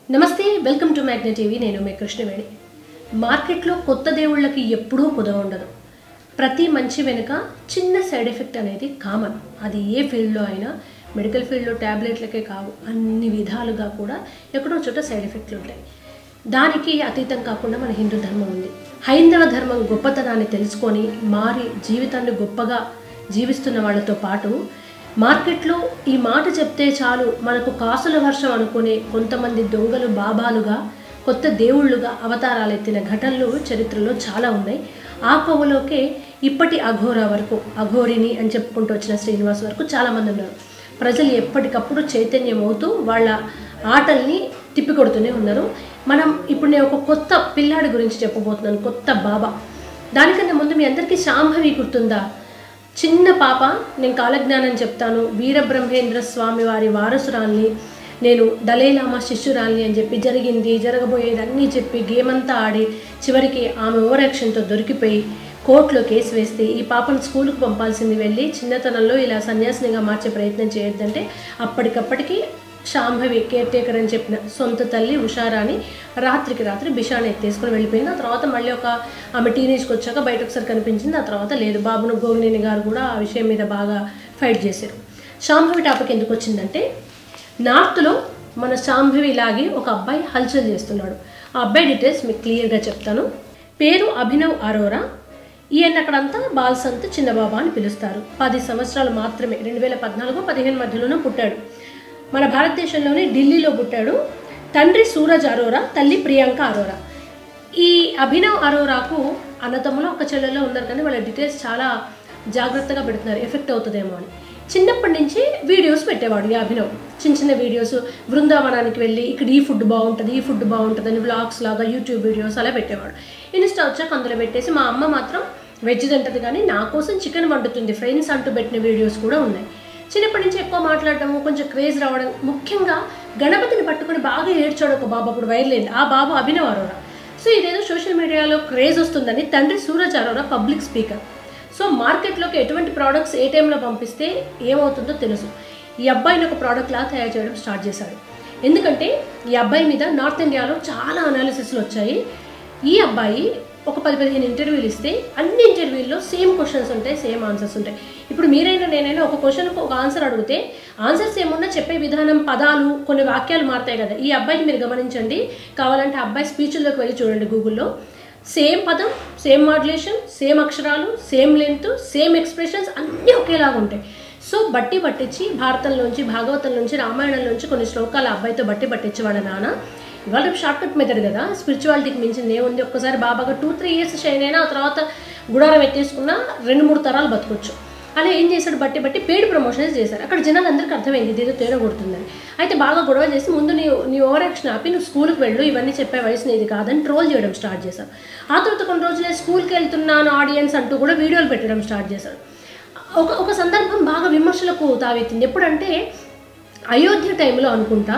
నమస్తే welcome to magnet TV నేను మీ కృష్ణవేణి మార్కెట్లో కొత్త దేవుళ్ళకి ఎప్పుడూ కుదవ ఉండదు ప్రతి మంచి వెనుక చిన్న సైడ్ ఎఫెక్ట్ అనేది కామన్ అది ఏ ఫీల్డ్లో అయినా మెడికల్ ఫీల్డ్లో ట్యాబ్లెట్లకే కావు అన్ని విధాలుగా కూడా ఎక్కడో చోట సైడ్ ఎఫెక్ట్లు ఉంటాయి దానికి అతీతం కాకుండా మన హిందూ ధర్మం ఉంది హైందవ ధర్మం గొప్పతనాన్ని తెలుసుకొని మారి జీవితాన్ని గొప్పగా జీవిస్తున్న వాళ్ళతో పాటు మార్కెట్లో ఈ మాట చెప్తే చాలు మనకు కాసుల వర్షం అనుకునే కొంతమంది దొంగలు బాబాలుగా కొత్త దేవుళ్ళుగా అవతారాలు ఎత్తిన ఘటనలు చరిత్రలో చాలా ఉన్నాయి ఆ కోవలోకే ఇప్పటి అఘోరా వరకు అఘోరిని అని చెప్పుకుంటూ వచ్చిన శ్రీనివాస్ వరకు చాలామంది ఉన్నారు ప్రజలు ఎప్పటికప్పుడు చైతన్యం అవుతూ వాళ్ళ ఆటల్ని తిప్పికొడుతూనే ఉన్నారు మనం ఇప్పుడు నేను ఒక కొత్త పిల్లాడి గురించి చెప్పబోతున్నాను కొత్త బాబా దానికన్నా ముందు మీ అందరికీ శాంభవి గుర్తుందా చిన్న పాప నేను కాలజ్ఞానం చెప్తాను వీరబ్రహ్మేంద్ర స్వామి వారి వారసురాల్ని నేను దలైలామా శిష్యురాల్ని అని చెప్పి జరిగింది జరగబోయేది అన్నీ చెప్పి గేమ్ అంతా ఆడి చివరికి ఆమె ఓవర్ యాక్షన్తో దొరికిపోయి కోర్టులో కేసు వేస్తే ఈ పాపను స్కూల్కి పంపాల్సింది వెళ్ళి చిన్నతనంలో ఇలా సన్యాసినిగా మార్చే ప్రయత్నం చేయొద్దంటే అప్పటికప్పటికి శాంభవి కేర్ టేకర్ అని చెప్పిన సొంత తల్లి ఉషారాని రాత్రికి రాత్రి బిషాన్ని ఎత్తేసుకొని వెళ్ళిపోయింది ఆ తర్వాత మళ్ళీ ఆమె టీనేజ్కి వచ్చాక బయట ఒకసారి కనిపించింది ఆ తర్వాత లేదు బాబును గోగినేని గారు కూడా ఆ విషయం మీద బాగా ఫైట్ చేశారు శాంభవి టాపిక్ ఎందుకు వచ్చిందంటే నార్త్లో మన శాంభవి లాగే ఒక అబ్బాయి హల్చల్ చేస్తున్నాడు ఆ అబ్బాయి డీటెయిల్స్ మీకు క్లియర్గా చెప్తాను పేరు అభినవ్ అరోరా ఈయన అక్కడంతా బాల్సంత్ చిన్నబాబా అని పిలుస్తారు 10 సంవత్సరాలు మాత్రమే 2014-15 మధ్యలోనూ పుట్టాడు మన భారతదేశంలోని ఢిల్లీలో పుట్టాడు తండ్రి సూరజ్ అరోరా తల్లి ప్రియాంక అరోరా ఈ అభినవ్ అరోరాకు అన్నతమ్ములు ఒక చెల్లెల్లో ఉన్నారు కానీ వాళ్ళ డీటెయిల్స్ చాలా జాగ్రత్తగా పెడుతున్నారు ఎఫెక్ట్ అవుతుందేమో అని చిన్నప్పటి నుంచి వీడియోస్ పెట్టేవాడు ఈ అభినవ్ చిన్న వీడియోస్ బృందావనానికి వెళ్ళి ఇక్కడ ఈ ఫుడ్ బాగుంటుంది అని వ్లాగ్స్ లాగా యూట్యూబ్ వీడియోస్ అలా పెట్టేవాడు ఇన్స్టా వచ్చాక అందులో పెట్టేసి మా అమ్మ మాత్రం వెజ్ తింటుంది కానీ నా కోసం చికెన్ వండుతుంది ఫ్రెండ్స్ అంటూ పెట్టిన వీడియోస్ కూడా ఉన్నాయి చిన్నప్పటి నుంచి ఎక్కువ మాట్లాడటము కొంచెం క్రేజ్ రావడం ముఖ్యంగా గణపతిని పట్టుకుని బాగా ఏడ్చాడు ఒక బాబు అప్పుడు వైరల్ అయింది ఆ బాబు అభినవ్ అరోరా సో ఇదేదో సోషల్ మీడియాలో క్రేజ్ వస్తుందని తండ్రి Suraj Arora public speaker so మార్కెట్లోకి ఎటువంటి ప్రోడక్ట్స్ ఏ టైంలో పంపిస్తే ఏమవుతుందో తెలుసు ఈ అబ్బాయిని ఒక ప్రోడక్ట్ లా తయారు చేయడం స్టార్ట్ చేశాడు ఎందుకంటే ఈ అబ్బాయి మీద నార్త్ ఇండియాలో చాలా అనాలిసిస్లు వచ్చాయి ఈ అబ్బాయి ఒక 10-15 ఇంటర్వ్యూలు ఇస్తే అన్ని ఇంటర్వ్యూల్లో సేమ్ క్వశ్చన్స్ ఉంటాయి సేమ్ ఆన్సర్స్ ఉంటాయి ఇప్పుడు మీరైనా నేనైనా ఒక క్వశ్చన్కి ఒక ఆన్సర్ అడిగితే ఆన్సర్స్ ఏమున్నా చెప్పే విధానం పదాలు కొన్ని వాక్యాలు మారుతాయి కదా ఈ అబ్బాయిని మీరు గమనించండి కావాలంటే అబ్బాయి స్పీచ్ల్లోకి వెళ్ళి చూడండి గూగుల్లో సేమ్ పదం సేమ్ మాడ్యులేషన్ సేమ్ అక్షరాలు సేమ్ లెంత్ సేమ్ ఎక్స్ప్రెషన్స్ అన్నీ ఒకేలాగా ఉంటాయి సో బట్టి పట్టించి భారతంలోంచి భాగవతంలోంచి రామాయణంలోంచి కొన్ని శ్లోకాలు అబ్బాయితో బట్టి పట్టించి వాళ్ళ నాన్న ఇవాళ షార్ట్ కట్ మెథడ్ కదా స్పిరిచువాలిటీకి మించింది ఏముంది ఒక్కసారి బాబాగా 2-3 ఇయర్స్ షైన్ అయినా ఆ తర్వాత గుడారం ఎత్తేసుకున్న 2-3 తరాలు బతకొచ్చు అలా ఏం చేశాడు బట్టి పెయిడ్ ప్రమోషన్స్ చేశారు అక్కడ జనాలు అందరికీ అర్థమైంది ఇదేదో తేడా కొడుతుందని అయితే బాగా గొడవ చేసి ముందు నీ ఓవర్ యాక్షన్ ఆపి నువ్వు స్కూల్కి వెళ్ళు ఇవన్నీ చెప్పే వయసు నీది కాదని ట్రోల్ చేయడం స్టార్ట్ చేశారు ఆ తర్వాత కొన్ని రోజులే స్కూల్కి వెళ్తున్నాను ఆడియన్స్ అంటూ కూడా వీడియోలు పెట్టడం స్టార్ట్ చేశాడు ఒక సందర్భం బాగా విమర్శలకు తావెత్తింది ఎప్పుడంటే అయోధ్య టైంలో అనుకుంటా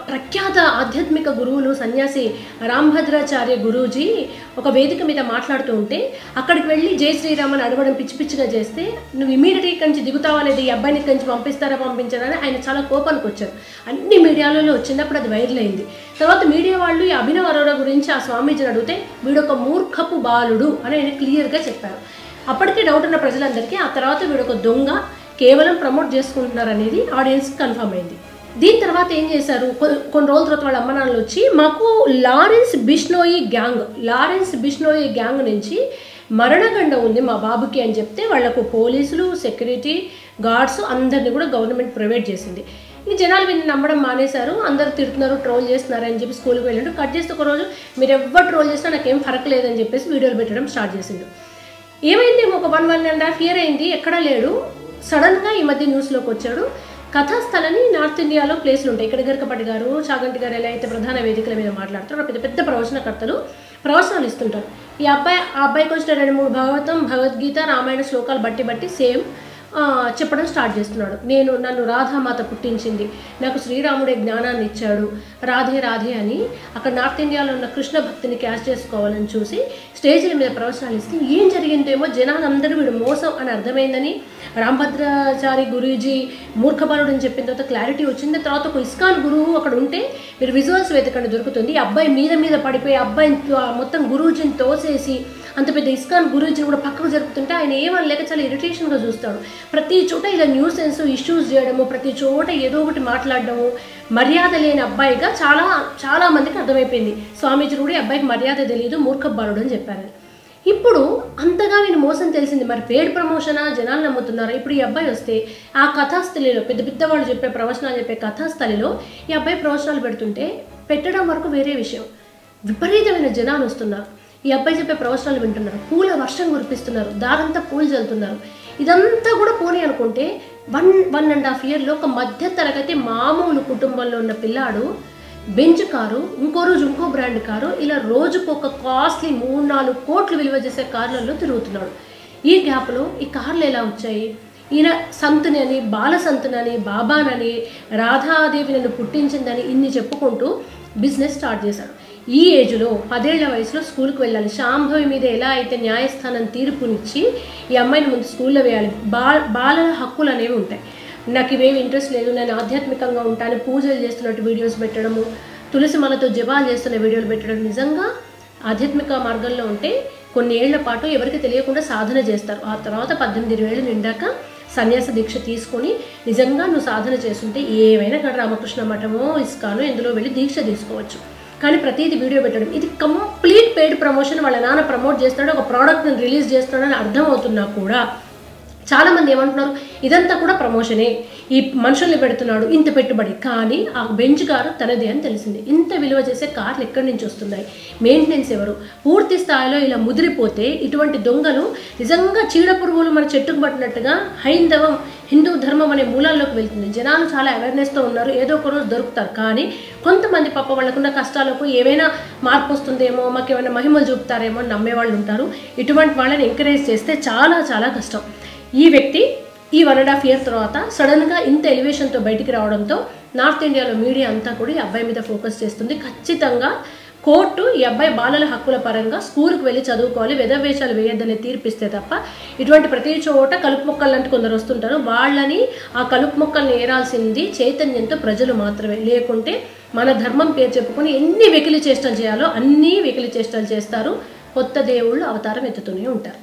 ప్రఖ్యాత ఆధ్యాత్మిక గురువులు సన్యాసి రాంభద్రాచార్య గురూజీ ఒక వేదిక మీద మాట్లాడుతూ ఉంటే అక్కడికి వెళ్ళి జై శ్రీరామ్ అని అడగడం పిచ్చిగా చేస్తే నువ్వు ఇమీడియట్గా ఇక్కడి నుంచి దిగుతావా లేదా ఈ అబ్బాయిని ఇక్కడి నుంచి పంపించారా అని ఆయన చాలా కోపానికి వచ్చారు అన్ని మీడియాలలో వచ్చినప్పుడు అది వైరల్ అయింది తర్వాత మీడియా వాళ్ళు ఈ అభినవ్ అరోరా గురించి ఆ స్వామీజీని అడిగితే వీడొక మూర్ఖపు బాలుడు అని ఆయన క్లియర్గా చెప్పారు అప్పటికే డౌట్ ఉన్న ప్రజలందరికీ ఆ తర్వాత వీడొక దొంగ కేవలం ప్రమోట్ చేసుకుంటున్నారు అనేది ఆడియన్స్ కన్ఫర్మ్ అయింది దీని తర్వాత ఏం చేశారు కొన్ని రోజుల తర్వాత వాళ్ళ అమ్మ నాన్నలు వచ్చి మాకు లారెన్స్ బిష్నోయి గ్యాంగ్ నుంచి మరణగండ ఉంది మా బాబుకి అని చెప్తే వాళ్లకు పోలీసులు సెక్యూరిటీ గార్డ్స్ అందరినీ కూడా గవర్నమెంట్ ప్రొవైడ్ చేసింది ఈ జనాలు వీళ్ళని నమ్మడం మానేశారు అందరూ తిడుతున్నారు ట్రోల్ చేస్తున్నారు అని చెప్పి స్కూల్కి వెళ్ళాడు కట్ చేస్తే ఒక రోజు మీరు ఎవరు ట్రోల్ చేసినా నాకేం ఫరక్ లేదని చెప్పేసి వీడియోలు పెట్టడం స్టార్ట్ చేసిండు ఏమైంది ఒక 1.5 ఇయర్ అయింది ఎక్కడా లేడు సడన్గా ఈ మధ్య న్యూస్లోకి వచ్చాడు కథాస్థలని నార్త్ ఇండియాలో ప్లేస్లు ఉంటాయి ఇక్కడ గరికపాటి గారు చాగంటి గారు ఎలా అయితే ప్రధాన వేదికల మీద మాట్లాడుతారో పెద్ద ప్రవచనకర్తలు ప్రవచనాలు ఇస్తుంటారు ఈ అబ్బాయికి వచ్చిన 2-3 భగవద్గీత రామాయణ శ్లోకాలు బట్టి సేమ్ చెప్పడం స్టార్ట్ చేస్తున్నాడు. నన్ను రాధామాత పుట్టించింది, నాకు శ్రీరాముడే జ్ఞానాన్ని ఇచ్చాడు, రాధే రాధే అని అక్కడ నార్త్ ఇండియాలో ఉన్న కృష్ణ భక్తిని క్యాష్ చేసుకోవాలని చూసి స్టేజ్ల మీద ప్రవచనాలు ఇస్తే ఏం జరిగిందేమో జనాలందరూ వీడు మోసం అని అర్థమైందని రాంభద్రాచారి గురూజీ మూర్ఖబాలుడు అని చెప్పిన తర్వాత క్లారిటీ వచ్చింది. తర్వాత ఒక ఇస్కాన్ గురువు అక్కడ ఉంటే మీరు విజువల్స్ వెతకండి దొరుకుతుంది. ఈ అబ్బాయి మీద పడిపోయి అబ్బాయిని మొత్తం గురూజీని తోసేసి అంత పెద్ద ఇస్కాన్ గురూజీని కూడా పక్కకు జరుపుతుంటే ఆయన ఏమనలేక చాలా ఇరిటేషన్గా చూస్తాడు. ప్రతి చోట ఇలా న్యూసెన్స్ ఇష్యూస్ చేయడము, ప్రతి చోట ఏదో ఒకటి మాట్లాడడము, మర్యాద లేని అబ్బాయిగా చాలా మందికి అర్థమైపోయింది. స్వామీజీ కూడా అబ్బాయికి మర్యాద తెలియదు, మూర్ఖబాలుడు అని చెప్పారని. ఇప్పుడు అంతగా నేను మోసం తెలిసింది. మరి పేడ్ ప్రమోషనా, జనాలు నమ్ముతున్నారా? ఇప్పుడు ఈ అబ్బాయి వస్తే ఆ కథాస్థలిలో పెద్ద వాళ్ళు చెప్పే ప్రవచనాలు చెప్పే కథాస్థలిలో ఈ అబ్బాయి ప్రవచనాలు పెడుతుంటే పెట్టడం వరకు వేరే విషయం, విపరీతమైన జనాలు వస్తున్నారు. ఈ అబ్బాయి చెప్పే ప్రవచనాలు వింటున్నారు, పూల వర్షం కురిపిస్తున్నారు, దారంతా పూలు చల్లుతున్నారు. ఇదంతా కూడా పోనీ అనుకుంటే 1.5 yearలో ఒక మధ్య తరగతి మామూలు కుటుంబంలో ఉన్న పిల్లాడు బెంచ్ కారు, ఇంకో రోజు ఇంకో బ్రాండ్ కారు, ఇలా రోజుకు ఒక కాస్ట్లీ 3-4 కోట్లు విలువ చేసే కార్లలో తిరుగుతున్నాడు. ఈ గ్యాప్లో ఈ కార్లు ఎలా వచ్చాయి? ఈయన సంతుని అని, బాల సంతునని, బాబానని, రాధాదేవి నన్ను పుట్టించిందని ఇన్ని చెప్పుకుంటూ బిజినెస్ స్టార్ట్ చేశాడు. ఈ ఏజ్లో 10 ఏళ్ల వయసులో స్కూల్కి వెళ్ళాలి. శాంభవి మీద ఎలా అయితే న్యాయస్థానం తీర్పునిచ్చి ఈ అమ్మాయిని ముందు స్కూల్లో వేయాలి. బాలల హక్కులు అనేవి ఉంటాయి. నాకు ఇవేమి ఇంట్రెస్ట్ లేదు, నేను ఆధ్యాత్మికంగా ఉంటాను, పూజలు చేస్తున్నట్టు వీడియోస్ పెట్టడము, తులసి మాలతో జపాలు చేస్తున్న వీడియోలు పెట్టడం. నిజంగా ఆధ్యాత్మిక మార్గంలో ఉంటే కొన్ని ఏళ్ల పాటు ఎవరికి తెలియకుండా సాధన చేస్తారు. ఆ తర్వాత 18-20 ఏళ్ళు నిండాక సన్యాస దీక్ష తీసుకొని నిజంగా నువ్వు సాధన చేస్తుంటే ఏమైనా ఇక్కడ రామకృష్ణ మఠమో ఇస్కానో ఇందులో వెళ్ళి దీక్ష తీసుకోవచ్చు. కానీ ప్రతిదీ వీడియో పెట్టడం ఇది కంప్లీట్ పెయిడ్ ప్రమోషన్. వాళ్ళ నాన్న ప్రమోట్ చేస్తున్నాడు, ఒక ప్రోడక్ట్ని రిలీజ్ చేస్తున్నాడని అర్థమవుతున్నా కూడా చాలామంది ఏమంటున్నారు, ఇదంతా కూడా ప్రమోషనే, ఈ మనుషుల్ని పెడుతున్నాడు, ఇంత పెట్టుబడి. కానీ ఆ బెంచ్ కారు తనదే అని తెలిసింది. ఇంత విలువ చేసే కార్లు ఎక్కడి నుంచి వస్తున్నాయి? మెయింటెనెన్స్ ఎవరు? పూర్తి స్థాయిలో ఇలా ముదిరిపోతే ఇటువంటి దొంగలు నిజంగా చీడ పురుగులు మన చెట్టుకు పట్టినట్టుగా హిందూ ధర్మం అనే మూలాల్లోకి వెళ్తుంది. జనాలు చాలా అవేర్నెస్తో ఉన్నారు, ఏదో ఒక రోజు దొరుకుతారు. కానీ కొంతమంది పాప వాళ్ళకున్న కష్టాలకు ఏమైనా మార్పు వస్తుందేమో, మాకు ఏమైనా మహిమలు చూపుతారేమో అని నమ్మేవాళ్ళు ఉంటారు. ఇటువంటి వాళ్ళని ఎంకరేజ్ చేస్తే చాలా కష్టం. ఈ వ్యక్తి ఈ 1.5 year తర్వాత సడన్గా ఇంత ఎలివేషన్తో బయటికి రావడంతో నార్త్ ఇండియాలో మీడియా అంతా కూడా ఈ అబ్బాయి మీద ఫోకస్ చేస్తుంది. ఖచ్చితంగా కోర్టు ఈ అబ్బాయి బాలల హక్కుల పరంగా స్కూల్కి వెళ్ళి చదువుకోవాలి, వెధవేషాలు వేయొద్దని తీర్పిస్తే తప్ప ఇటువంటి ప్రతి చోట కలుపు మొక్కలు అంటే కొందరు వస్తుంటారు, వాళ్ళని ఆ కలుపు మొక్కల్ని ఏరాల్సింది చైతన్యంతో ప్రజలు మాత్రమే. లేకుంటే మన ధర్మం పేరు చెప్పుకొని ఎన్ని వెకిలి చేష్టలు చేయాలో అన్నీ వెకిలి చేష్టలు చేస్తారు. కొత్త దేవుళ్ళు అవతారం ఎత్తుతూనే ఉంటారు.